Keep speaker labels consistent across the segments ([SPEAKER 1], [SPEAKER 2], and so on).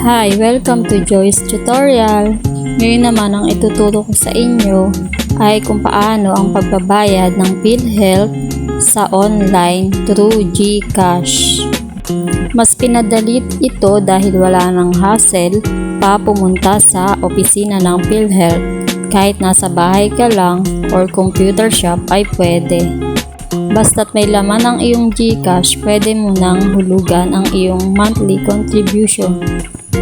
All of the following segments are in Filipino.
[SPEAKER 1] Hi! Welcome to Joy's Tutorial. Ngayon naman ang ituturo ko sa inyo ay kung paano ang pagbabayad ng PhilHealth sa online through GCash. Mas pinadali ito dahil wala nang hassle pa pumunta sa opisina ng PhilHealth. Kahit nasa bahay ka lang or computer shop ay pwede. Basta't may laman ang iyong GCash, pwede mo nang hulugan ang iyong monthly contribution.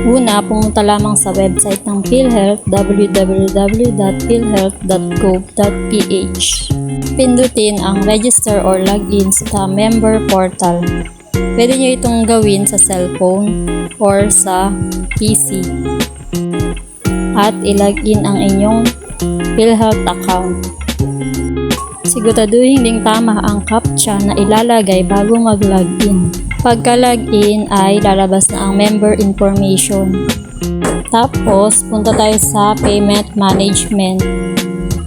[SPEAKER 1] Una, pumunta lamang sa website ng PhilHealth, www.philhealth.gov.ph. Pindutin ang register or login sa member portal. Pwede nyo itong gawin sa cellphone or sa PC. At ilagin ang inyong PhilHealth account. Siguraduhin ding tama ang CAPTCHA na ilalagay bago mag-login. Pagka-login ay lalabas na ang member information. Tapos, punta tayo sa payment management.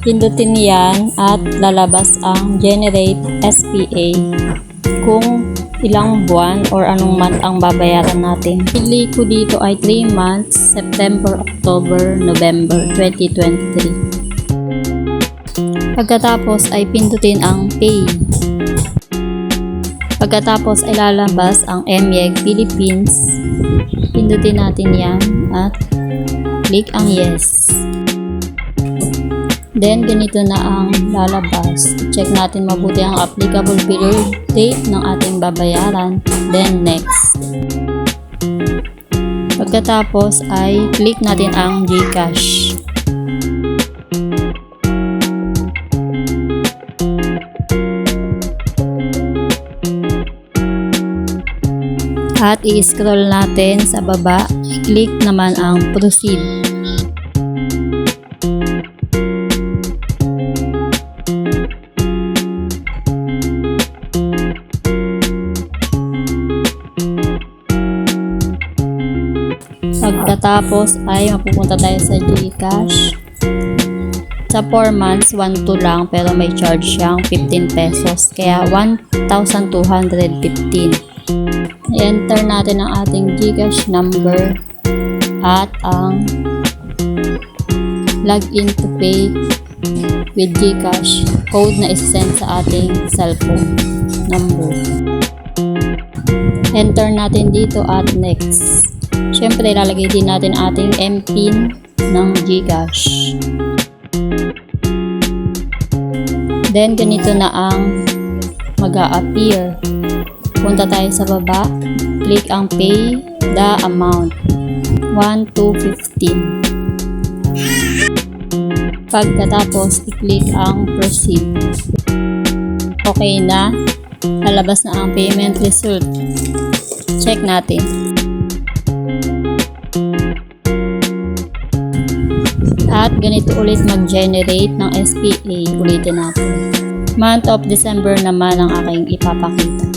[SPEAKER 1] Pindutin yan at lalabas ang generate SPA kung ilang buwan or anong month ang babayaran natin. Pili ko dito ay 3 months, September, October, November 2023. Pagkatapos ay pindutin ang pay. Pagkatapos ay lalabas ang MEG Philippines. Pindutin natin yan at click ang yes. Then ganito na ang lalabas. Check natin mabuti ang applicable period date ng ating babayaran. Then next. Pagkatapos ay click natin ang GCash. At i-scroll natin sa baba, click naman ang proceed. Pagkatapos ay mapupunta tayo sa GCash. Sa 4 months, 1.2 lang pero may charge siyang 15 pesos kaya 1,215. I-enter natin ang ating GCash number at ang login to pay with GCash code na isend sa ating cellphone number. Enter natin dito at next. Siyempre, lalagay din natin ating MPIN ng GCash. Then, ganito na ang mag-a-appear. Punta tayo sa baba, click ang pay the amount, 1,215. Pagkatapos, i-click ang proceed. Okay na, lalabas na ang payment result. Check natin. At ganito ulit mag-generate ng SPA. Ulitin natin. Month of December naman ang aking ipapakita.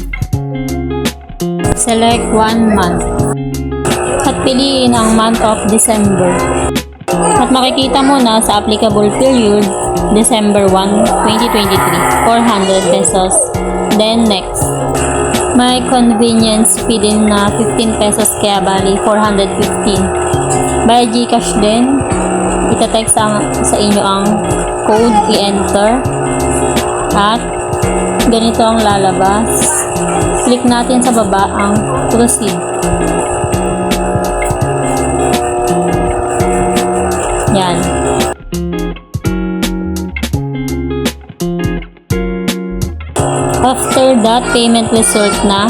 [SPEAKER 1] Select 1 month at piliin ang month of December. At makikita mo na sa applicable period, December 1, 2023, 400 pesos. Then next. May convenience fee din na 15 pesos kaya bali 415. By GCash din, itatext sa inyo ang code, i-enter at ganito ang lalabas. Click natin sa baba ang proceed. Yan. After that, payment result na.